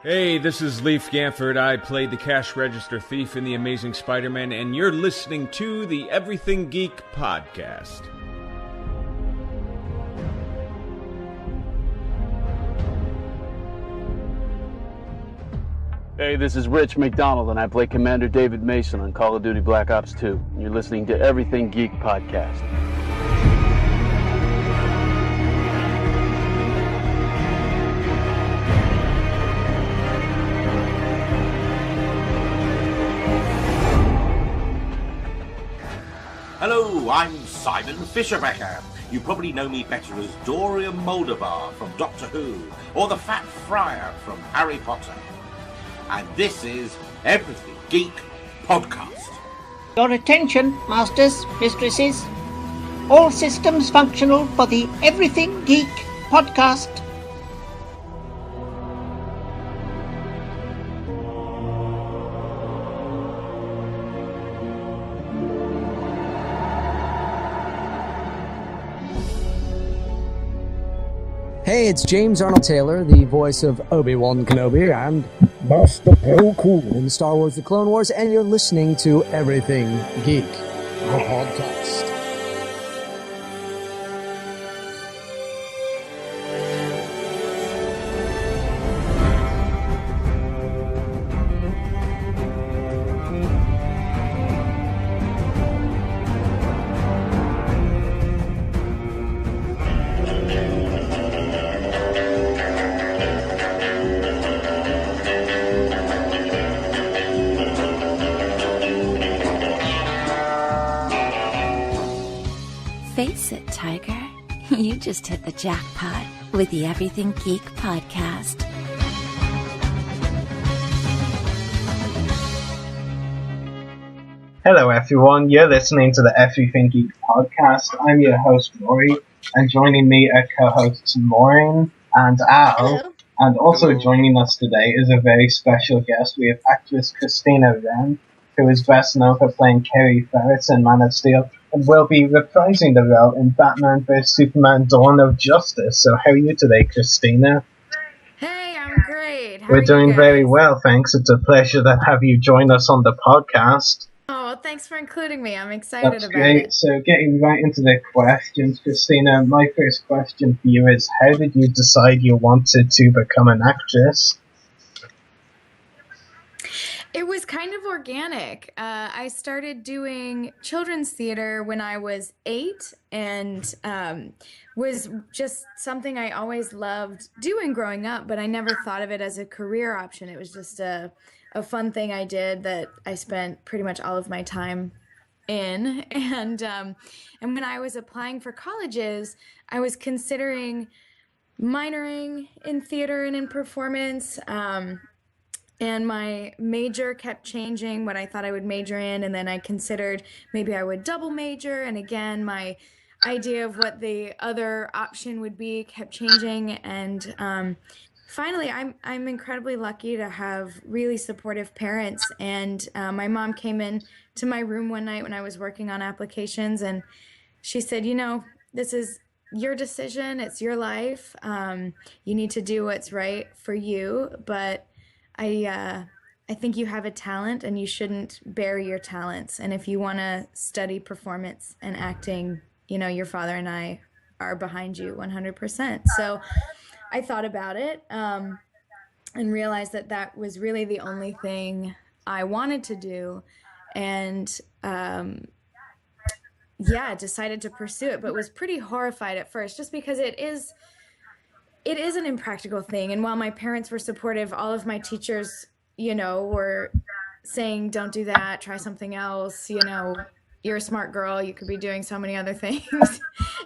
Hey, this is Leif Ganford. I played the cash register thief in The Amazing Spider-Man, and you're listening to the Everything Geek podcast. Hey, this is Rich McDonald, and I play Commander David Mason on Call of Duty Black Ops 2. And you're listening to Everything Geek podcast. Hello, I'm Simon Fisherbecker. You probably know me better as Dorian Moldabar from Doctor Who, or the Fat Friar from Harry Potter. And this is Everything Geek Podcast. Your attention, masters, mistresses. All systems functional for the Everything Geek Podcast. Hey, it's James Arnold Taylor, the voice of Obi-Wan Kenobi and Master Plo in Star Wars The Clone Wars, and you're listening to Everything Geek, the podcast. Face it, Tiger. You just hit the jackpot with the Everything Geek podcast. Hello everyone, you're listening to the Everything Geek podcast. I'm your host Ruari, and joining me are co-hosts Mairin and Al. Hello. And also joining us today is a very special guest. We have actress Christina Wren, who is best known for playing Carrie Farris in Man of Steel, and will be reprising the role in Batman vs Superman Dawn of Justice. So how are you today, Christina? Hey, I'm great. How We're are you doing guys? very well, thanks. It's a pleasure to have you join us on the podcast. Oh, thanks for including me. I'm excited That's about great. it. So getting right into the questions, Christina, my first question for you is, how did you decide you wanted to become an actress? It was kind of organic. I started doing children's theater when I was 8, and was just something I always loved doing growing up, but I never thought of it as a career option. It was just a fun thing I did that I spent pretty much all of my time in. And when I was applying for colleges, I was considering minoring in theater and in performance. And my major kept changing, what I thought I would major in, and then I considered maybe I would double major, and again, my idea of what the other option would be kept changing, and finally, I'm incredibly lucky to have really supportive parents, and my mom came in to my room one night when I was working on applications, and she said, this is your decision, it's your life, you need to do what's right for you, but I think you have a talent and you shouldn't bury your talents. And if you want to study performance and acting, your father and I are behind you 100%. So I thought about it and realized that was really the only thing I wanted to do. And decided to pursue it, but was pretty horrified at first just because it is an impractical thing. And while my parents were supportive, all of my teachers, were saying, don't do that, try something else, you're a smart girl, you could be doing so many other things.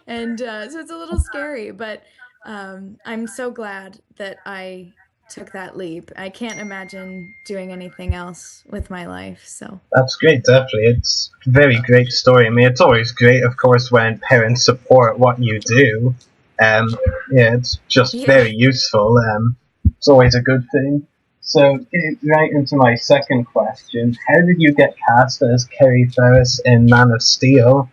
And so it's a little scary, but I'm so glad that I took that leap. I can't imagine doing anything else with my life. So That's great, definitely. It's a very great story. I mean, it's always great, of course, when parents support what you do. It's just very useful. It's always a good thing. So, getting right into my second question, how did you get cast as Carrie Farris in Man of Steel?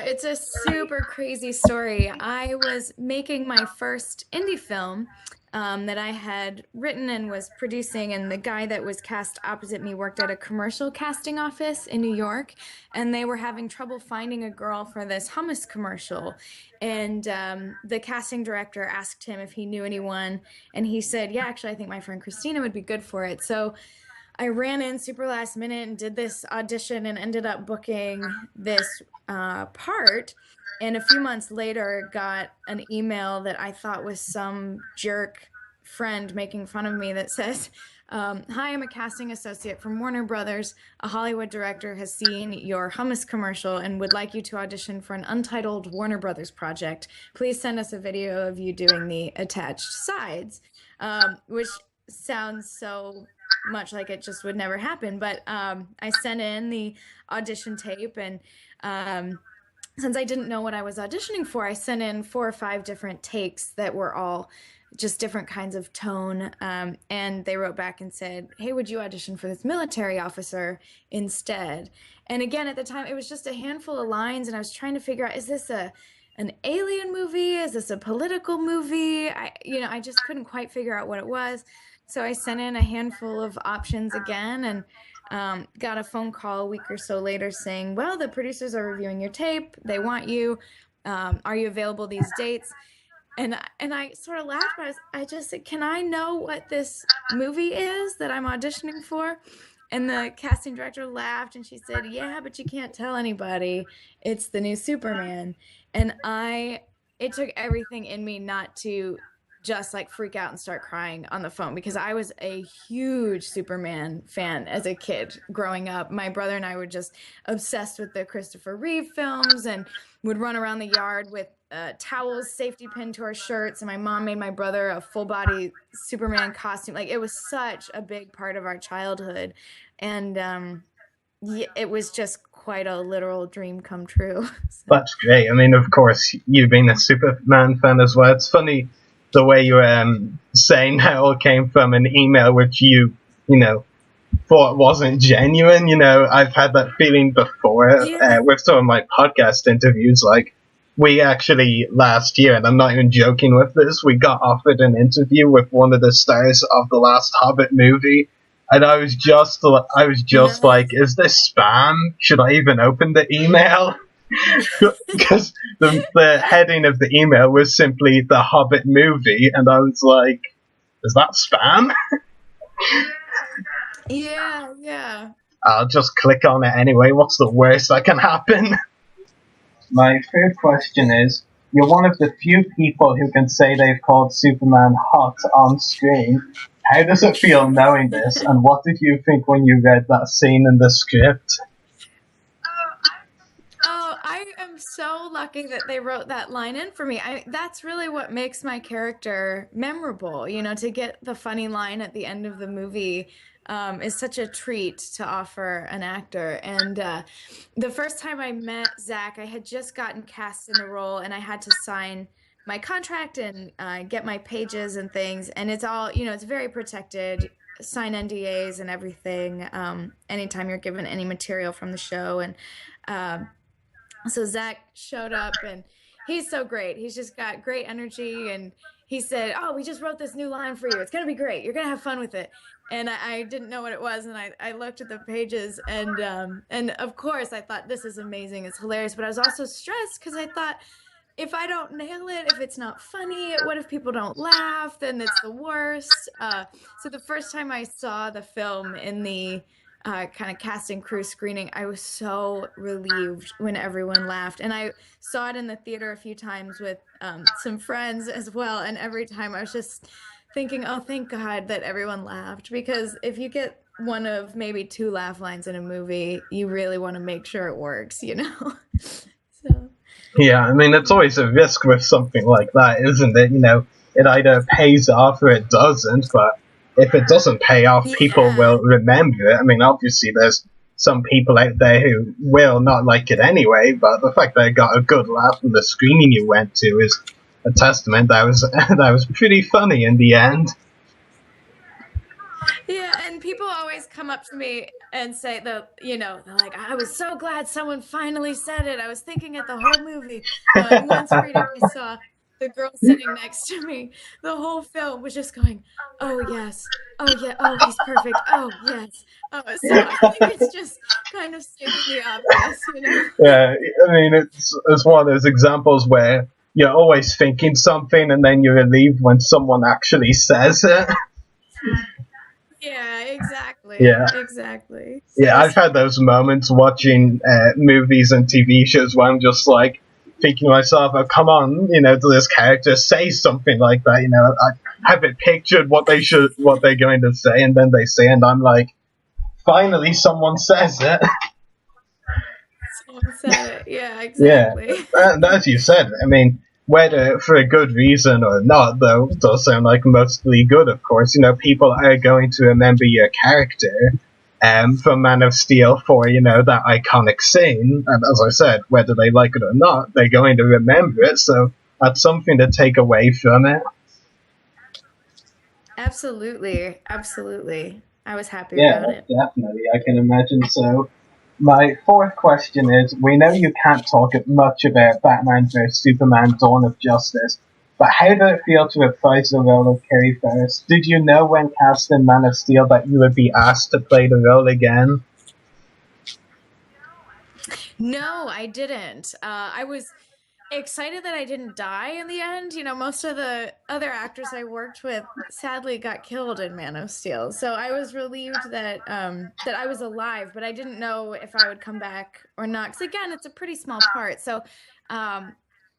It's a super crazy story. I was making my first indie film that I had written and was producing, and the guy that was cast opposite me worked at a commercial casting office in New York, and they were having trouble finding a girl for this hummus commercial. And the casting director asked him if he knew anyone, and he said, yeah, actually, I think my friend Christina would be good for it. So I ran in super last minute and did this audition and ended up booking this part. And a few months later, got an email that I thought was some jerk friend making fun of me that says, hi, I'm a casting associate from Warner Brothers. A Hollywood director has seen your hummus commercial and would like you to audition for an untitled Warner Brothers project. Please send us a video of you doing the attached sides, which sounds so much like it just would never happen. But I sent in the audition tape, and since I didn't know what I was auditioning for, I sent in 4 or 5 different takes that were all just different kinds of tone. And they wrote back and said, hey, would you audition for this military officer instead? And again, at the time, it was just a handful of lines, and I was trying to figure out, is this an alien movie? Is this a political movie? I just couldn't quite figure out what it was. So I sent in a handful of options again, and got a phone call a week or so later saying, well, the producers are reviewing your tape. They want you. Are you available these dates? And I sort of laughed, but I just said, can I know what this movie is that I'm auditioning for? And the casting director laughed, and she said, yeah, but you can't tell anybody. It's the new Superman. And it took everything in me not to just like freak out and start crying on the phone, because I was a huge Superman fan as a kid growing up. My brother and I were just obsessed with the Christopher Reeve films and would run around the yard with towels safety pinned to our shirts. And my mom made my brother a full body Superman costume. Like, it was such a big part of our childhood. And it was just quite a literal dream come true. So. That's great. I mean, of course, you being a Superman fan as well. It's funny the way you were saying that all came from an email which you thought wasn't genuine. I've had that feeling before with some of my podcast interviews. Like, we actually last year, and I'm not even joking with this, we got offered an interview with one of the stars of the last Hobbit movie, and I was just like, is this spam? Should I even open the email? Because the heading of the email was simply The Hobbit movie, and I was like, is that spam? Yeah. I'll just click on it anyway. What's the worst that can happen? My third question is, you're one of the few people who can say they've called Superman hot on screen. How does it feel knowing this, and what did you think when you read that scene in the script? I am so lucky that they wrote that line in for me. That's really what makes my character memorable. To get the funny line at the end of the movie is such a treat to offer an actor. And the first time I met Zach, I had just gotten cast in the role, and I had to sign my contract and get my pages and things. And it's all, it's very protected. Sign NDAs and everything anytime you're given any material from the show. And so Zach showed up, and he's so great. He's just got great energy, and he said, oh, we just wrote this new line for you. It's going to be great. You're going to have fun with it. And I didn't know what it was, and I looked at the pages, and of course I thought, this is amazing. It's hilarious. But I was also stressed because I thought, if I don't nail it, if it's not funny, what if people don't laugh? Then it's the worst. So the first time I saw the film in the kind of cast and crew screening, I was so relieved when everyone laughed. And I saw it in the theater a few times with some friends as well. And every time I was just thinking, oh, thank God that everyone laughed. Because if you get one of maybe 2 laugh lines in a movie, you really want to make sure it works, So. Yeah, I mean, it's always a risk with something like that, isn't it? It either pays off or it doesn't, but if it doesn't pay off, people will remember it. I mean, obviously, there's some people out there who will not like it anyway, but the fact that it got a good laugh from the screening you went to is a testament that was pretty funny in the end. Yeah, and people always come up to me and say they're like, I was so glad someone finally said it. I was thinking it the whole movie. Once Frida saw the girl sitting next to me, the whole film was just going, oh yes, oh yeah, oh he's perfect, oh yes. So I think it's just kind of stating the obvious, you know? Yeah, I mean, it's one of those examples where you're always thinking something and then you're relieved when someone actually says it. Yeah, exactly. Yeah. Exactly. Yeah, I've had those moments watching movies and TV shows where I'm just like thinking to myself, oh, come on, to this character, say something like that, I have it pictured what they're going to say, and then they say, and I'm like, finally someone says it. Someone said it. Yeah, exactly. Yeah, and as you said, I mean, whether for a good reason or not, though, it does sound like mostly good, of course. People are going to remember your character from Man of Steel for, that iconic scene. And as I said, whether they like it or not, they're going to remember it, so that's something to take away from it. Absolutely. Absolutely. I was happy about it. Yeah, definitely. I can imagine so. My fourth question is, we know you can't talk much about Batman vs. Superman Dawn of Justice, but how did it feel to reprise the role of Carrie Farris? Did you know when casting Man of Steel that you would be asked to play the role again? No, I didn't. I was excited that I didn't die in the end. Most of the other actors I worked with sadly got killed in Man of Steel. So I was relieved that that I was alive, but I didn't know if I would come back or not. Because again, it's a pretty small part. So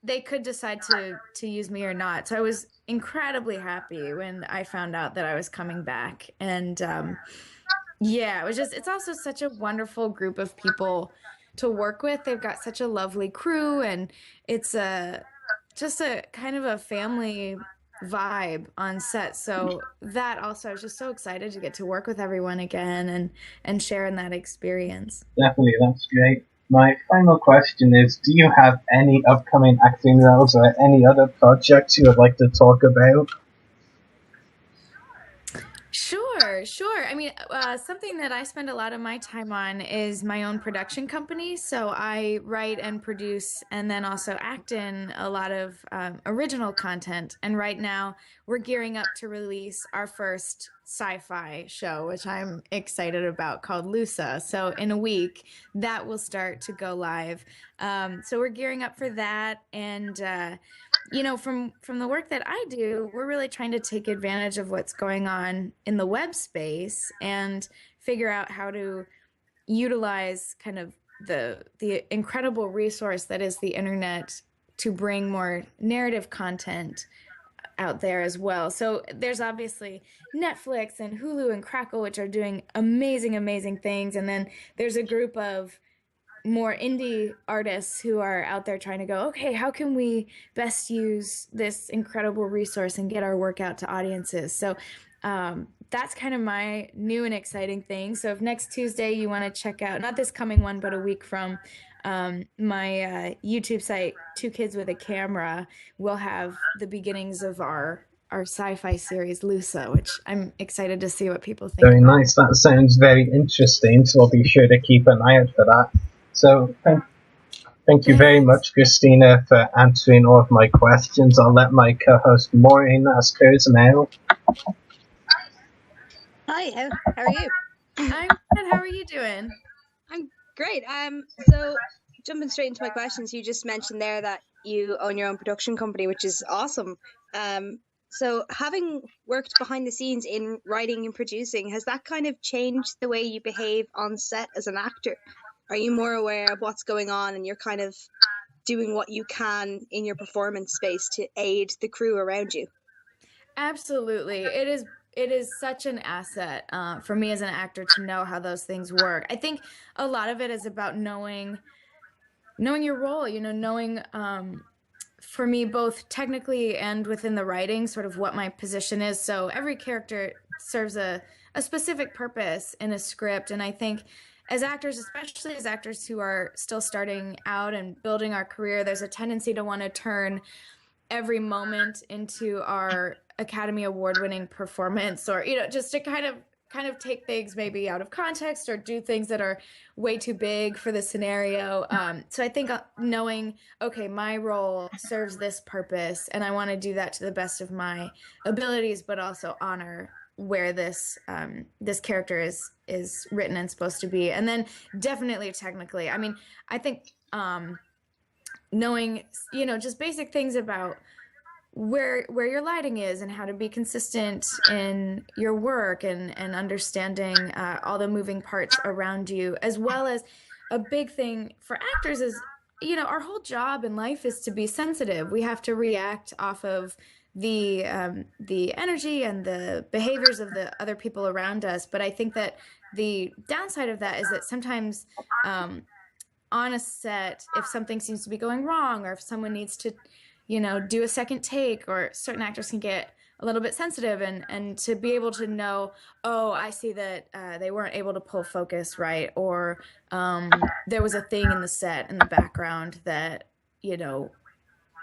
they could decide to use me or not. So I was incredibly happy when I found out that I was coming back. And yeah, it's also such a wonderful group of people to work with. They've got such a lovely crew, and it's just a kind of a family vibe on set. So that also, I was just so excited to get to work with everyone again and share in that experience. Definitely, that's great. My final question is, do you have any upcoming acting roles or any other projects you would like to talk about? Sure. I mean, something that I spend a lot of my time on is my own production company. So I write and produce and then also act in a lot of original content. And right now we're gearing up to release our first sci-fi show, which I'm excited about, called Lusa. So in a week, that will start to go live. So we're gearing up for that. And from the work that I do, we're really trying to take advantage of what's going on in the web space and figure out how to utilize kind of the incredible resource that is the internet to bring more narrative content out there as well. So there's obviously Netflix and Hulu and Crackle, which are doing amazing things. And then there's a group of more indie artists who are out there trying to go, okay, how can we best use this incredible resource and get our work out to audiences? So that's kind of my new and exciting thing. So if next Tuesday you want to check out, not this coming one, but a week from, my YouTube site, Two Kids with a Camera, will have the beginnings of our sci-fi series Lusa, which I'm excited to see what people think. Very nice. That sounds very interesting, so I'll be sure to keep an eye out for that. So thank you very much, Christina, for answering all of my questions. I'll let my co-host Mairin ask hers now. Hi, how are you? I'm good. How are you doing? I'm great. So jumping straight into my questions, you just mentioned there that you own your own production company, which is awesome. So having worked behind the scenes in writing and producing, has that kind of changed the way you behave on set as an actor? Are you more aware of what's going on and you're kind of doing what you can in your performance space to aid the crew around you? Absolutely. It is such an asset for me as an actor to know how those things work. I think a lot of it is about knowing your role, knowing for me, both technically and within the writing, sort of what my position is. So every character serves a specific purpose in a script. And I think as actors, especially as actors who are still starting out and building our career, there's a tendency to want to turn every moment into our Academy Award winning performance, or just to kind of kind of take things maybe out of context or do things that are way too big for the scenario. So I think knowing, okay, my role serves this purpose and I want to do that to the best of my abilities, but also honor where this this character is written and supposed to be. And then definitely technically, I mean, I think knowing, you know, just basic things about where your lighting is and how to be consistent in your work and understanding all the moving parts around you, as well as a big thing for actors is, you know, our whole job in life is to be sensitive. We have to react off of the energy and the behaviors of the other people around us. But I think that the downside of that is that sometimes on a set, if something seems to be going wrong or if someone needs to, you know, do a second take, or certain actors can get a little bit sensitive, and to be able to know, oh, I see that they weren't able to pull focus right, or there was a thing in the set in the background that, you know,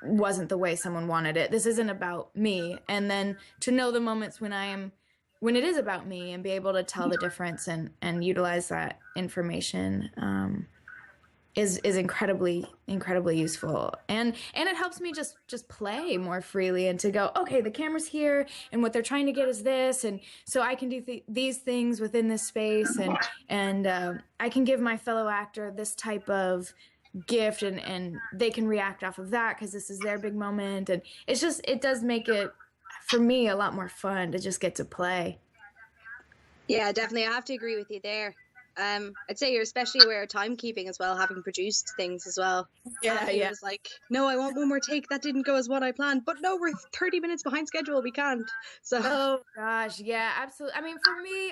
wasn't the way someone wanted it. This isn't about me. And then to know the moments when it is about me and be able to tell the difference and utilize that information is incredibly useful, and it helps me just play more freely and to go, okay, the camera's here and what they're trying to get is this, and so I can do these things within this space, and I can give my fellow actor this type of gift, and they can react off of that because this is their big moment, and it does make it for me a lot more fun to just get to play. Yeah, definitely. I have to agree with you there. I'd say you're especially aware of timekeeping as well, having produced things as well. Yeah. It was like, no, I want one more take. That didn't go as what I planned. But no, we're 30 minutes behind schedule. We can't. So. Oh gosh, yeah, absolutely. I mean, for me,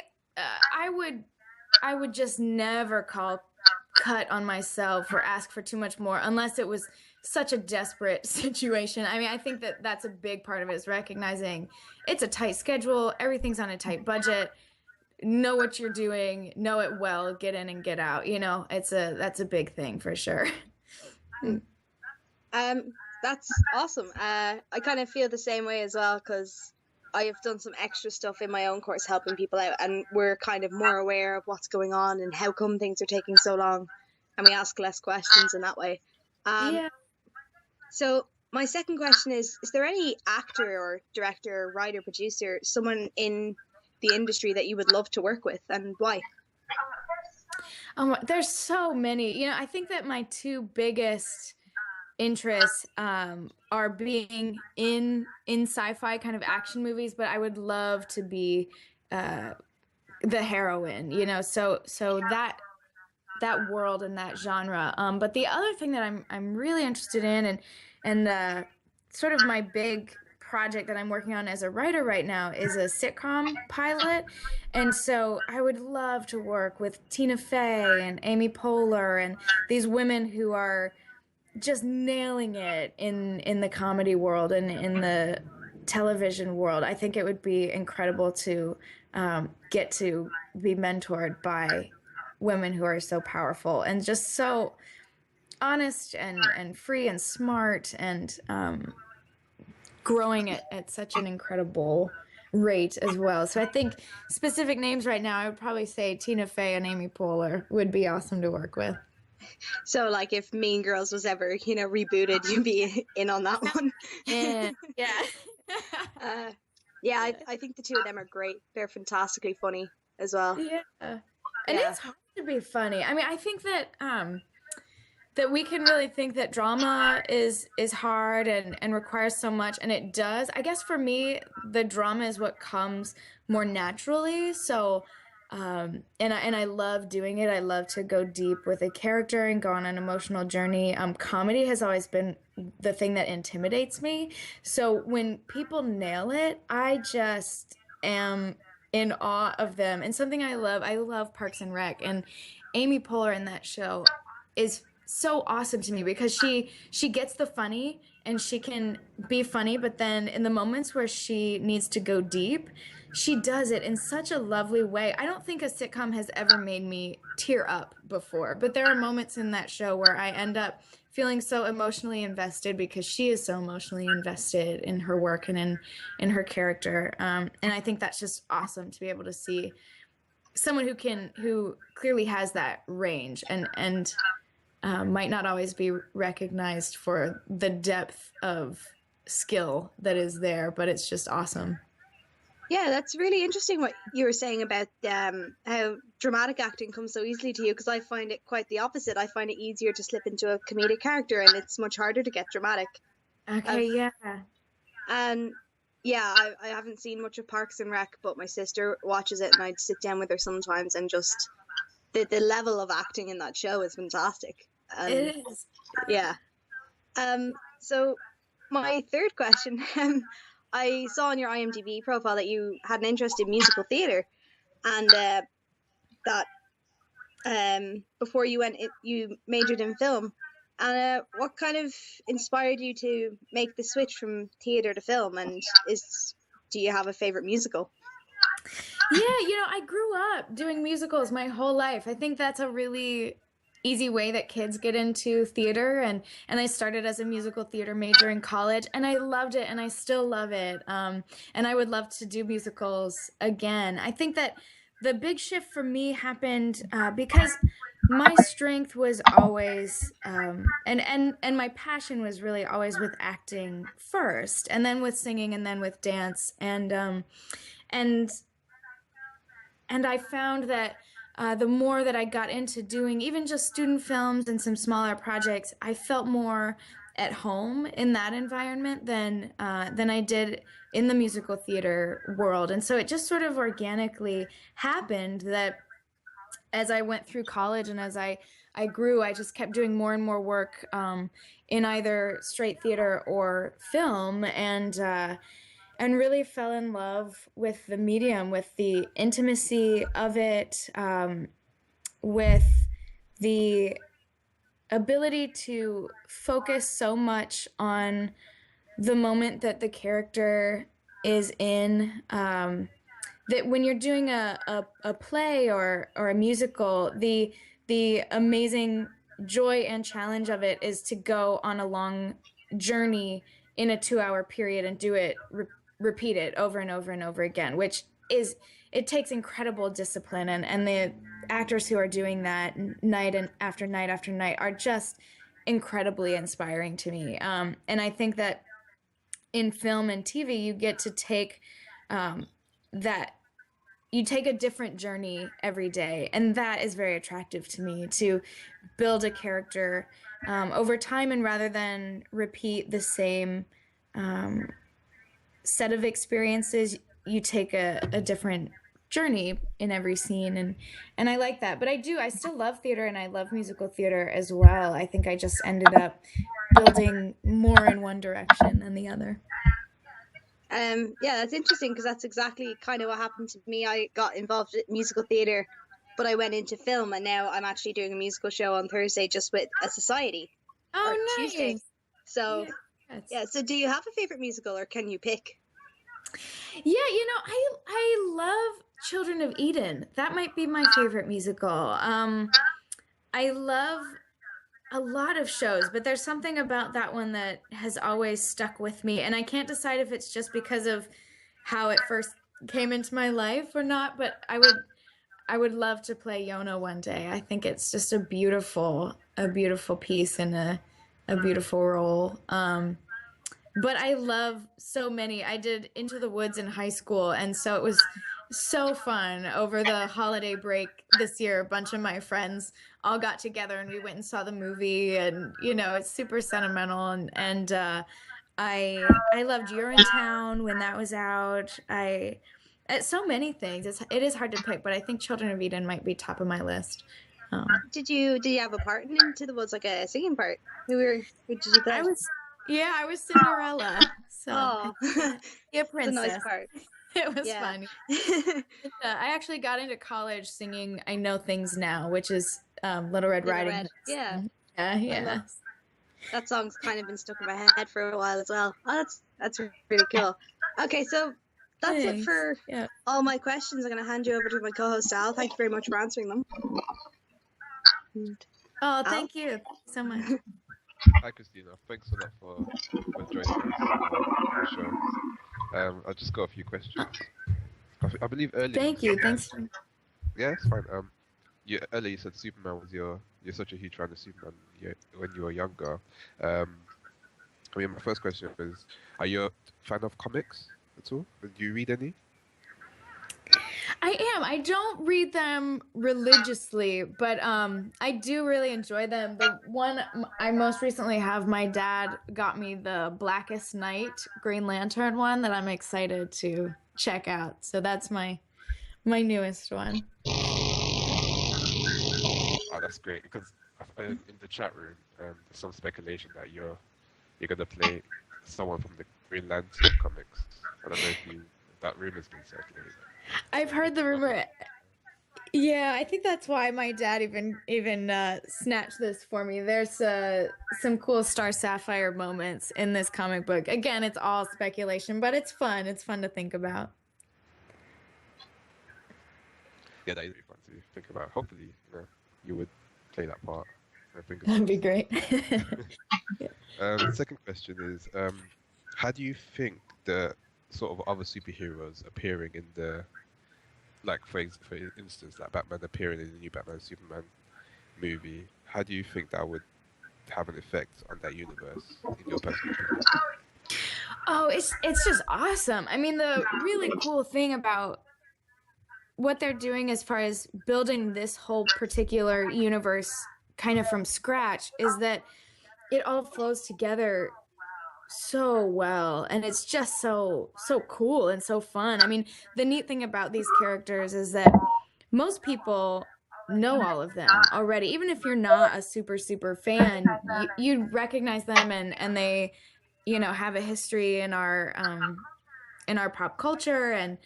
I would just never call cut on myself or ask for too much more unless it was such a desperate situation. I mean, I think that that's a big part of it, is recognizing it's a tight schedule. Everything's on a tight budget. Know what you're doing, know it well, get in and get out. You know, that's a big thing for sure. That's awesome. I kind of feel the same way as well, because I have done some extra stuff in my own course helping people out, and we're kind of more aware of what's going on and how come things are taking so long, and we ask less questions in that way. Yeah. So my second question is there any actor or director, writer, producer, someone in the industry that you would love to work with, and why? There's so many. You know, I think that my two biggest interests are being in sci-fi kind of action movies, but I would love to be the heroine, you know, so that world and that genre. But the other thing that I'm really interested in, and sort of my big project that I'm working on as a writer right now, is a sitcom pilot. And so I would love to work with Tina Fey and Amy Poehler and these women who are just nailing it in the comedy world and in the television world. I think it would be incredible to get to be mentored by women who are so powerful and just so honest and free and smart, and growing at such an incredible rate as well. So I think specific names right now, I would probably say Tina Fey and Amy Poehler would be awesome to work with. So like if Mean Girls was ever, you know, rebooted, you'd be in on that one. Yeah. I think the two of them are great. They're fantastically funny as well. Yeah. And it's hard to be funny. I mean, I think that that we can really think that drama is hard and requires so much, and it does. I guess for me, the drama is what comes more naturally. So and I love doing it. I love to go deep with a character and go on an emotional journey. Comedy has always been the thing that intimidates me. So when people nail it, I just am in awe of them. And something I love Parks and Rec, and Amy Poehler in that show is so awesome to me because she gets the funny and she can be funny, but then in the moments where she needs to go deep, she does it in such a lovely way. I don't think a sitcom has ever made me tear up before, but there are moments in that show where I end up feeling so emotionally invested because she is so emotionally invested in her work and in her character. And I think that's just awesome to be able to see someone who clearly has that range and might not always be recognized for the depth of skill that is there, but it's just awesome. Yeah, that's really interesting what you were saying about how dramatic acting comes so easily to you, because I find it quite the opposite. I find it easier to slip into a comedic character, and it's much harder to get dramatic. Okay, yeah. And yeah, I haven't seen much of Parks and Rec, but my sister watches it, and I'd sit down with her sometimes, and just the level of acting in that show is fantastic. It is. Yeah. So my third question, I saw on your IMDb profile that you had an interest in musical theatre, and that before you you majored in film. And what kind of inspired you to make the switch from theatre to film? And do you have a favorite musical? Yeah, I grew up doing musicals my whole life. I think that's a really easy way that kids get into theater, and I started as a musical theater major in college, and I loved it, and I still love it. And I would love to do musicals again. I think that the big shift for me happened because my strength was always and my passion was really always with acting first, and then with singing, and then with dance, and I found that the more that I got into doing even just student films and some smaller projects, I felt more at home in that environment than I did in the musical theater world. And so it just sort of organically happened that as I went through college and as I grew, I just kept doing more and more work in either straight theater or film, and really fell in love with the medium, with the intimacy of it, with the ability to focus so much on the moment that the character is in, that when you're doing a play or a musical, the amazing joy and challenge of it is to go on a long journey in a 2-hour period and do it, repeat it over and over and over again, which it takes incredible discipline, and the actors who are doing that night after night after night are just incredibly inspiring to me. And I think that in film and TV, you get to take you take a different journey every day, and that is very attractive to me, to build a character over time, and rather than repeat the same set of experiences, you take a different journey in every scene, and I like that. But I still love theater, and I love musical theater as well. I think I just ended up building more in one direction than the other. Yeah, that's interesting, because that's exactly kind of what happened to me. I got involved in musical theater, but I went into film, and now I'm actually doing a musical show on Thursday just with a society. Oh, nice. Tuesday. So yeah. So do you have a favorite musical, or can you pick? Yeah, I love Children of Eden. That might be my favorite musical. I love a lot of shows, but there's something about that one that has always stuck with me, and I can't decide if it's just because of how it first came into my life or not, but I would love to play Yona one day. I think it's just a beautiful piece and a beautiful role. But I love so many. I did Into the Woods in high school, and so it was so fun over the holiday break this year. A bunch of my friends all got together, and we went and saw the movie, and it's super sentimental, and I loved Urinetown when that was out. So many things. It is hard to pick, but I think Children of Eden might be top of my list. Did you have a part in Into the Woods, like a singing part? Who did you play? I was Cinderella. So yeah, princess. It's a nice part. It was fun. I actually got into college singing I Know Things Now, which is Little Red Riding Hood. Yeah. That song's kind of been stuck in my head for a while as well. Oh, that's really cool. Okay, so that's it for all my questions. I'm going to hand you over to my co-host Al. Thank you very much for answering them. Oh, thank you. Thank you so much. Hi, Christina. Thanks a lot for joining us on the show. I just got a few questions. I believe earlier. Thank you. Thanks. Yeah, it's fine. You earlier you said Superman was you're such a huge fan of Superman when you were younger. I mean, my first question is, are you a fan of comics at all? Do you read any? I am. I don't read them religiously, but I do really enjoy them. The one I most recently have, my dad got me the Blackest Night Green Lantern one that I'm excited to check out. So that's my newest one. Oh, that's great because in the chat room, there's some speculation that you're gonna play someone from the Green Lantern comics. I don't know if that rumor's been circulated. I've heard the rumor. Yeah, I think that's why my dad even snatched this for me. There's some cool Star Sapphire moments in this comic book. Again, it's all speculation, but it's fun. It's fun to think about. Yeah, that is really fun to think about. Hopefully, you would play that part. That'd be great. Second question is, how do you think the sort of other superheroes appearing in the, like for instance, like Batman appearing in the new Batman Superman movie, how do you think that would have an effect on that universe in your personal opinion? Oh, it's just awesome. I mean, the really cool thing about what they're doing as far as building this whole particular universe kind of from scratch is that it all flows together so well, and it's just so cool and so fun. I mean, the neat thing about these characters is that most people know all of them already. Even if you're not a super fan, you recognize them, and they, have a history in our pop culture, and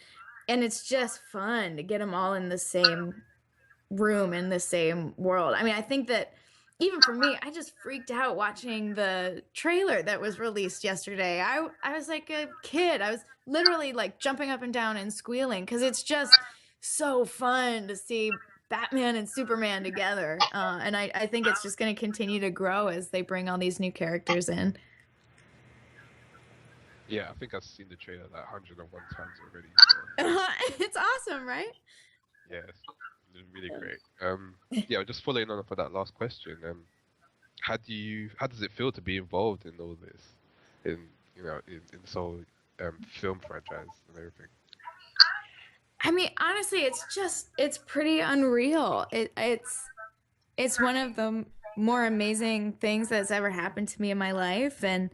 it's just fun to get them all in the same room, in the same world. I mean, I think that even for me, I just freaked out watching the trailer that was released yesterday. I was like a kid. I was literally like jumping up and down and squealing because it's just so fun to see Batman and Superman together. And I think it's just going to continue to grow as they bring all these new characters in. Yeah, I think I've seen the trailer like 101 times already. So. It's awesome, right? Yeah, it's really great. Yeah, just following on for that last question. How does it feel to be involved in all this, in this whole film franchise and everything? I mean, honestly, it's pretty unreal. It's one of the more amazing things that's ever happened to me in my life, and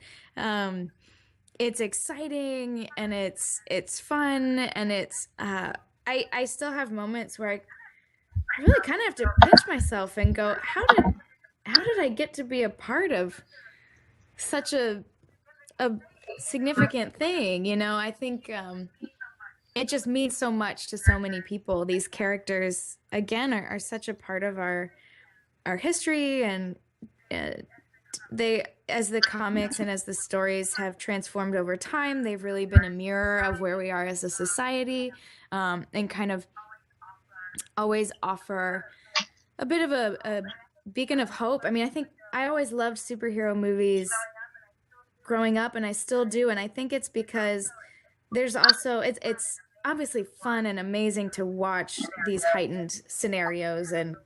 it's exciting, and it's fun, and it's I still have moments where I really kind of have to pinch myself and go, how did I get to be a part of such a significant thing? I think it just means so much to so many people. These characters, again, are such a part of our history, and they, as the comics and as the stories have transformed over time, they've really been a mirror of where we are as a society, and kind of always offer a bit of a beacon of hope. I mean, I think I always loved superhero movies growing up, and I still do, and I think it's because there's also it's obviously fun and amazing to watch these heightened scenarios and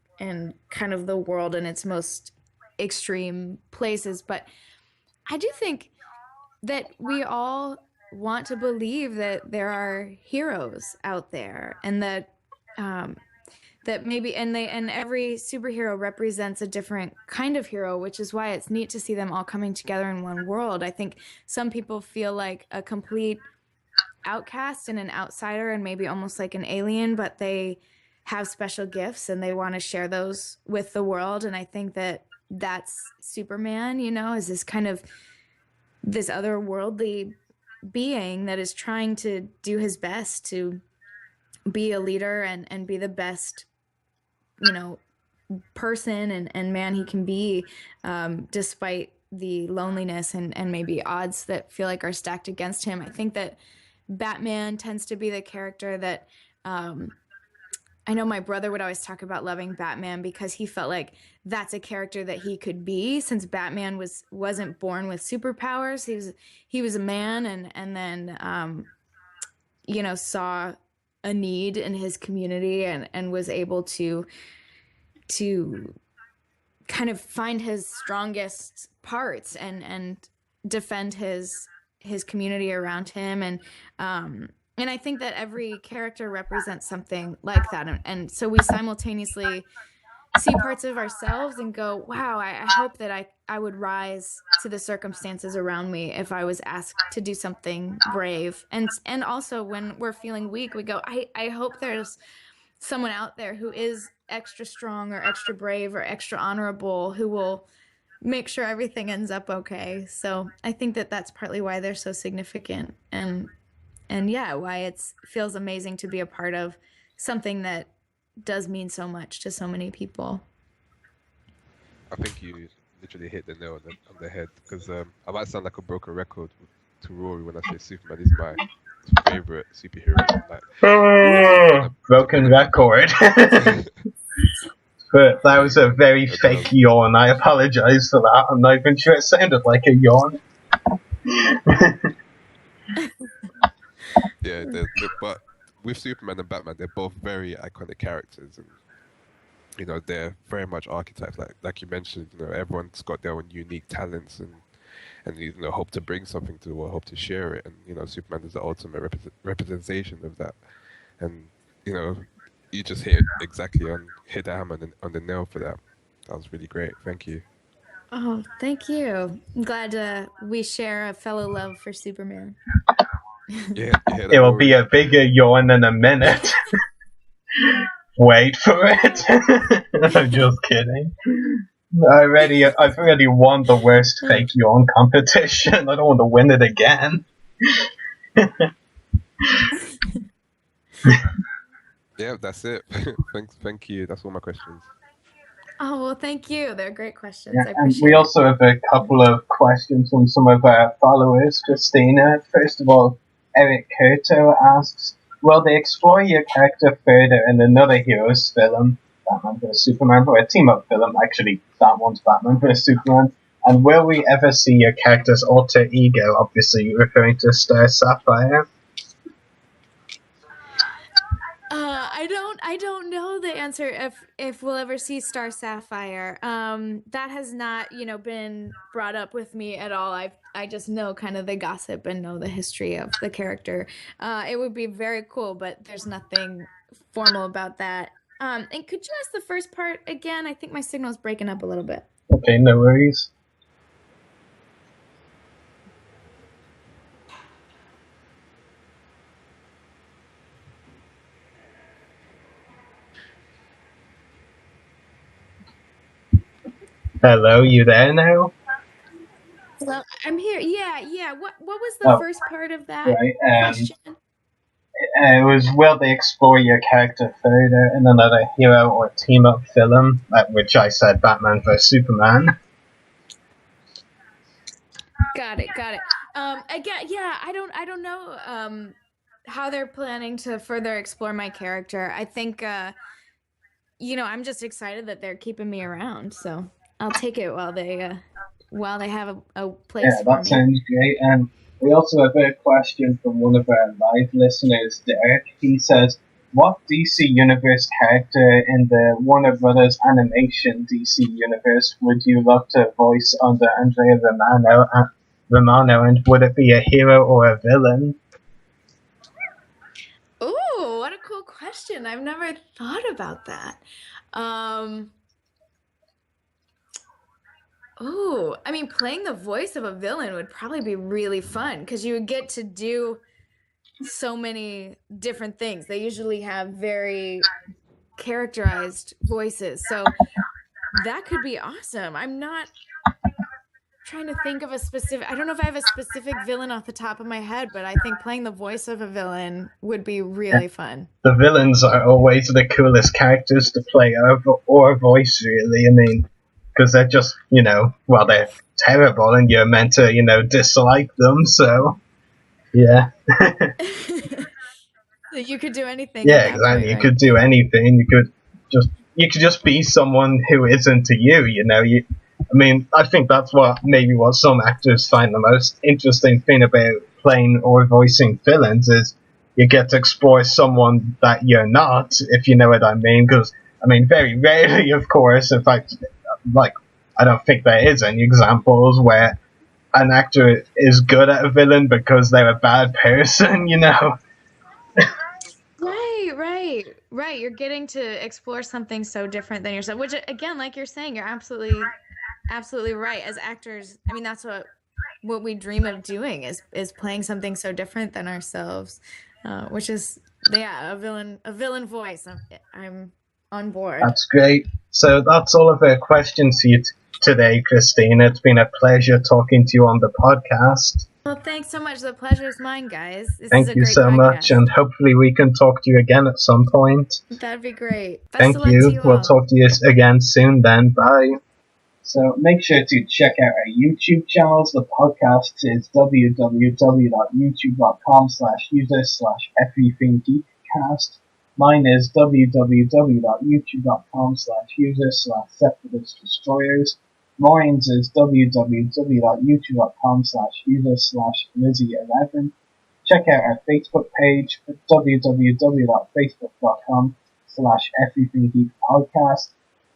kind of the world in its most extreme places, but I do think that we all want to believe that there are heroes out there, and that maybe and every superhero represents a different kind of hero, which is why it's neat to see them all coming together in one world. I think some people feel like a complete outcast and an outsider and maybe almost like an alien, but they have special gifts and they want to share those with the world. And I think that that's Superman, is this kind of this otherworldly being that is trying to do his best to be a leader and be the best, person and man he can be, despite the loneliness and maybe odds that feel like are stacked against him. I think that Batman tends to be the character that, I know my brother would always talk about loving Batman because he felt like that's a character that he could be, since Batman wasn't born with superpowers. He was a man and then, saw a need in his community and was able to kind of find his strongest parts and defend his community around him. And I think that every character represents something like that. And so we simultaneously see parts of ourselves and go, wow, I hope that I would rise to the circumstances around me if I was asked to do something brave. And also when we're feeling weak, we go, I hope there's someone out there who is extra strong or extra brave or extra honorable who will make sure everything ends up okay. So I think that that's partly why they're so significant, and yeah, why it feels amazing to be a part of something that does mean so much to so many people. I think you literally hit the nail on the head, because I might sound like a broken record to Ruari when I say Superman is my favorite superhero. Like, broken record. But that was a very fake yawn. I apologize for that. I'm not even sure it sounded like a yawn. Yeah, but with Superman and Batman, they're both very iconic characters, and you know they're very much archetypes. Like you mentioned, you know, everyone's got their own unique talents and you know hope to bring something to the world, hope to share it. And you know, Superman is the ultimate representation of that. And you know, you just hit the hammer on the nail for that. That was really great. Thank you. Oh, thank you. I'm glad we share a fellow love for Superman. Yeah, it will be a bigger yawn in a minute. Wait for it. I'm just kidding. I've already won the worst fake yawn competition. I don't want to win it again. Yeah, that's it. Thank you. That's all my questions. Oh, well, thank you. They're great questions. Yeah, I appreciate and we also have a couple of questions from some of our followers. Christina, first of all, Eric Curto asks, will they explore your character further in another hero's film, Batman vs Superman, or a team-up film? Actually, that one's Batman vs Superman. And will we ever see your character's alter ego, obviously referring to Star Sapphire? I don't know the answer if we'll ever see Star Sapphire. That has not, been brought up with me at all. I just know kind of the gossip and know the history of the character. It would be very cool, but there's nothing formal about that. And could you ask the first part again? I think my signal's breaking up a little bit. Okay, no worries. Hello, you there now? Hello, I'm here. Yeah. What was the first part of that question? It was, will they explore your character further in another hero or team-up film? At which I said Batman vs Superman. Got it. Again, yeah, I don't know how they're planning to further explore my character. I think, I'm just excited that they're keeping me around, so I'll take it while they have a place for me. Yeah, that sounds great. And we also have a question from one of our live listeners, Derek. He says, what DC Universe character in the Warner Brothers animation DC Universe would you love to voice under Andrea Romano, and would it be a hero or a villain? Ooh, what a cool question. I've never thought about that. Oh, I mean, playing the voice of a villain would probably be really fun because you would get to do so many different things. They usually have very characterized voices, so that could be awesome. I'm not trying to think of a specific... I don't know if I have a specific villain off the top of my head, but I think playing the voice of a villain would be really fun. The villains are always the coolest characters to play or voice, really. I mean... because they're just, they're terrible and you're meant to, dislike them, so, yeah. You could do anything. Yeah, exactly. You could do anything. You could just be someone who isn't to you, I think that's what some actors find the most interesting thing about playing or voicing villains is you get to explore someone that you're not, if you know what I mean. Because, I mean, very rarely, of course, in fact, like, I don't think there is any examples where an actor is good at a villain because they're a bad person, you know? Right. You're getting to explore something so different than yourself, which, again, like you're saying, you're absolutely right. As actors, I mean, that's what we dream of doing is playing something so different than ourselves, which is, yeah, a villain voice. I'm on board. That's great. So that's all of our questions for you today, Christina. It's been a pleasure talking to you on the podcast. Well, thanks so much. The pleasure is mine, guys. Thank you so much, and hopefully we can talk to you again at some point. That'd be great. Thank you. We'll talk to you again soon then. Bye. So make sure to check out our YouTube channels. The podcast is www.youtube.com/user/everythinggeekcast. Mine is www.youtube.com/user/Separatist Mairin's is www.youtube.com/user/Lizzie11. Check out our Facebook page at www.facebook.com/everythinggeekpodcast.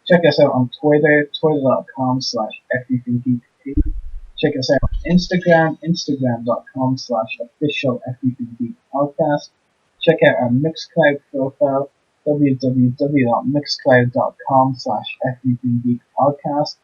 Check us out on Twitter, twitter.com/everythinggeek. Check us out on Instagram, instagram.com/officialeverythinggeekpodcast. Check out our Mixcloud profile, www.mixcloud.com/everythinggeekpodcast.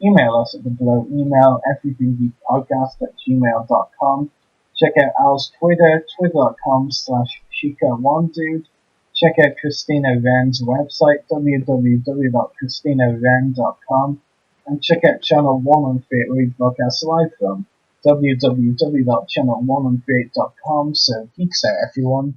Email us at the below email, everythinggeekpodcast@gmail.com. Check out Al's Twitter, twitter.com/Chica1Dude. Check out Christina Wren's website, www.christinawren.com. And check out Channel 1 on Fate, where we broadcast live from, www.channel1onfate.com. So geeks out, everyone.